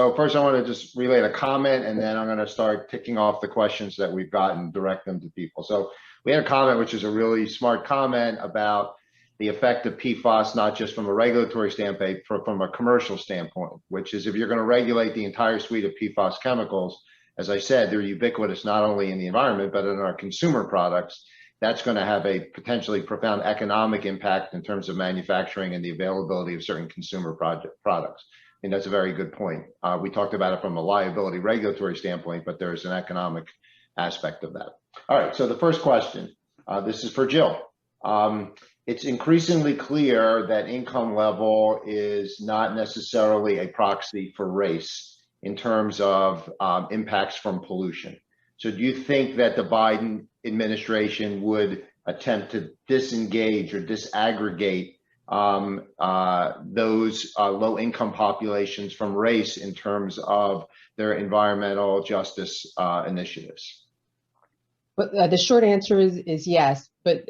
So first I want to just relay a comment, and then I'm going to start ticking off the questions that we've gotten, direct them to people. So we had a comment, which is a really smart comment about the effect of PFAS, not just from a regulatory standpoint, but from a commercial standpoint, which is if you're going to regulate the entire suite of PFAS chemicals, as I said, they're ubiquitous not only in the environment, but in our consumer products. That's going to have a potentially profound economic impact in terms of manufacturing and the availability of certain consumer products. And that's a very good point. We talked about it from a liability regulatory standpoint, but there's an economic aspect of that. All right, so the first question, this is for Jill. It's increasingly clear that income level is not necessarily a proxy for race in terms of impacts from pollution. So do you think that the Biden administration would attempt to disengage or disaggregate those low-income populations from race in terms of their environmental justice initiatives? But the short answer is yes, but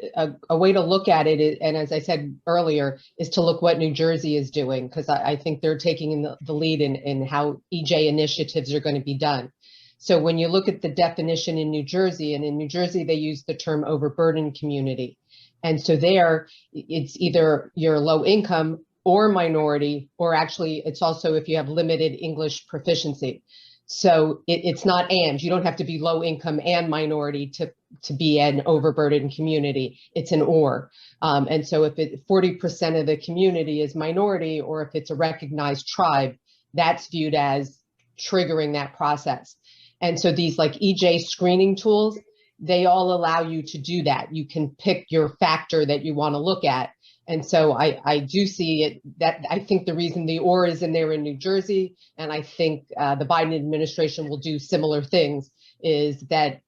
a way to look at it is, and as I said earlier, is to look what New Jersey is doing, because I think they're taking the lead in how EJ initiatives are going to be done. So when you look at the definition in New Jersey, and in New Jersey, they use the term overburdened community. And so there, it's either you're low income or minority, or actually it's also if you have limited English proficiency. So it's not and, you don't have to be low income and minority to be an overburdened community, it's an or. And so if 40% of the community is minority, or if it's a recognized tribe, that's viewed as triggering that process. And so these like EJ screening tools, they all allow you to do that. You can pick your factor that you want to look at. And so I do see it, that I think the reason the or is in there in New Jersey, and I think the Biden administration will do similar things, is that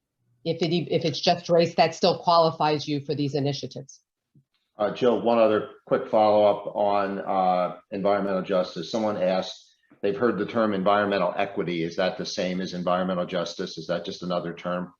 if it's just race, that still qualifies you for these initiatives. Jill, one other quick follow-up on environmental justice. Someone asked, they've heard the term environmental equity. Is that the same as environmental justice? Is that just another term?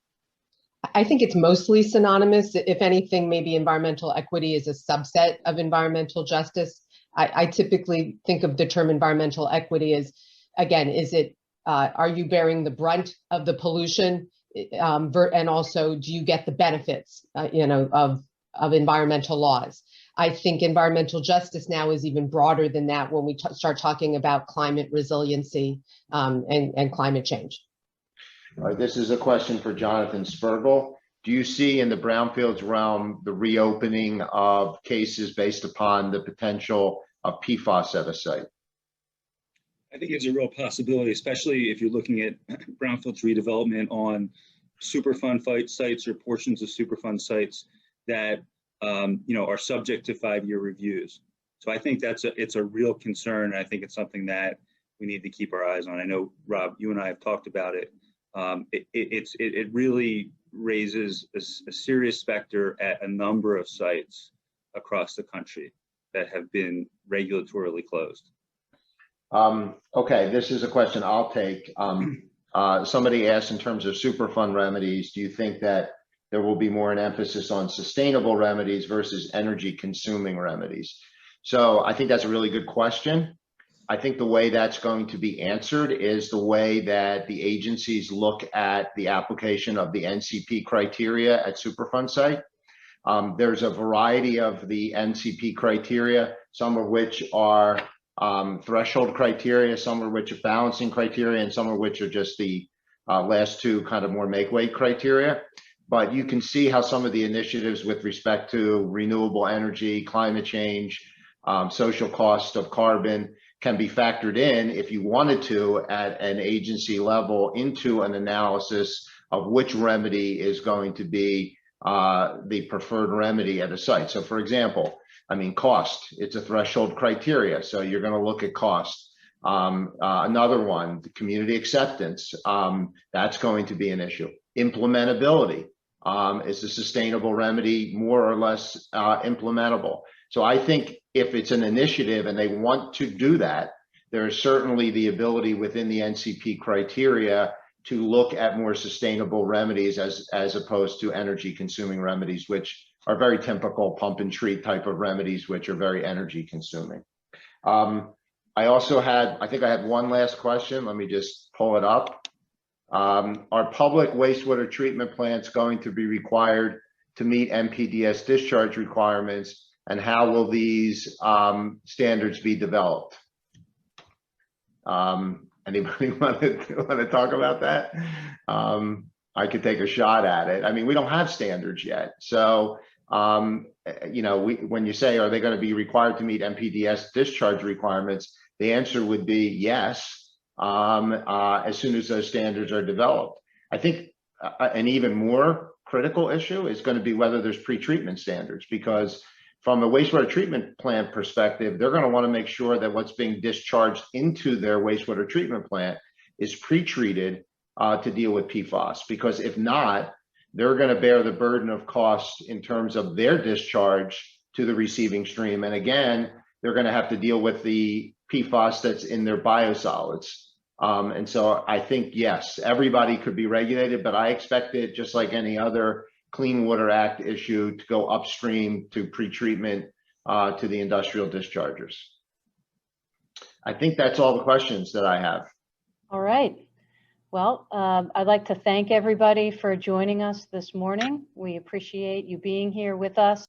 I think it's mostly synonymous. If anything, maybe environmental equity is a subset of environmental justice. I typically think of the term environmental equity as, again, is it, are you bearing the brunt of the pollution? And also, do you get the benefits, of environmental laws? I think environmental justice now is even broader than that when we start talking about climate resiliency and climate change. All right, this is a question for Jonathan Spergel. Do you see in the Brownfields realm the reopening of cases based upon the potential of PFAS at a site? I think it's a real possibility, especially if you're looking at Brownfields redevelopment on Superfund sites or portions of Superfund sites that are subject to 5-year reviews. So I think it's a real concern. And I think it's something that we need to keep our eyes on. I know, Rob, you and I have talked about it. It really raises a serious specter at a number of sites across the country that have been regulatorily closed. Okay, this is a question I'll take. Somebody asked in terms of Superfund remedies, do you think that there will be more an emphasis on sustainable remedies versus energy consuming remedies? So I think that's a really good question. I think the way that's going to be answered is the way that the agencies look at the application of the NCP criteria at Superfund site. There's a variety of the NCP criteria, some of which are threshold criteria, some of which are balancing criteria, and some of which are just the last two kind of more make weight criteria. But you can see how some of the initiatives with respect to renewable energy, climate change, social cost of carbon can be factored in if you wanted to at an agency level into an analysis of which remedy is going to be the preferred remedy at a site. So for example, cost, it's a threshold criteria. So you're going to look at cost. Another one, the community acceptance, that's going to be an issue. Implementability, is a sustainable remedy more or less implementable? So I think if it's an initiative and they want to do that, there's certainly the ability within the NCP criteria to look at more sustainable remedies as opposed to energy consuming remedies, which are very typical pump and treat type of remedies, which are very energy consuming. I also had, I think I had one last question. Let me just pull it up. Are public wastewater treatment plants going to be required to meet MPDS discharge requirements? And how will these standards be developed? Anybody want to talk about that? I could take a shot at it. I mean, we don't have standards yet. So, you know, when you say, are they going to be required to meet MPDS discharge requirements? The answer would be yes, as soon as those standards are developed. I think an even more critical issue is going to be whether there's pretreatment standards, because from a wastewater treatment plant perspective, they're going to want to make sure that what's being discharged into their wastewater treatment plant is pre-treated to deal with PFAS, because if not, they're going to bear the burden of costs in terms of their discharge to the receiving stream. And again, they're going to have to deal with the PFAS that's in their biosolids. And so I think, yes, everybody could be regulated, but I expect it, just like any other Clean Water Act issue, to go upstream to pretreatment to the industrial dischargers. I think that's all the questions that I have. All right. Well, I'd like to thank everybody for joining us this morning. We appreciate you being here with us.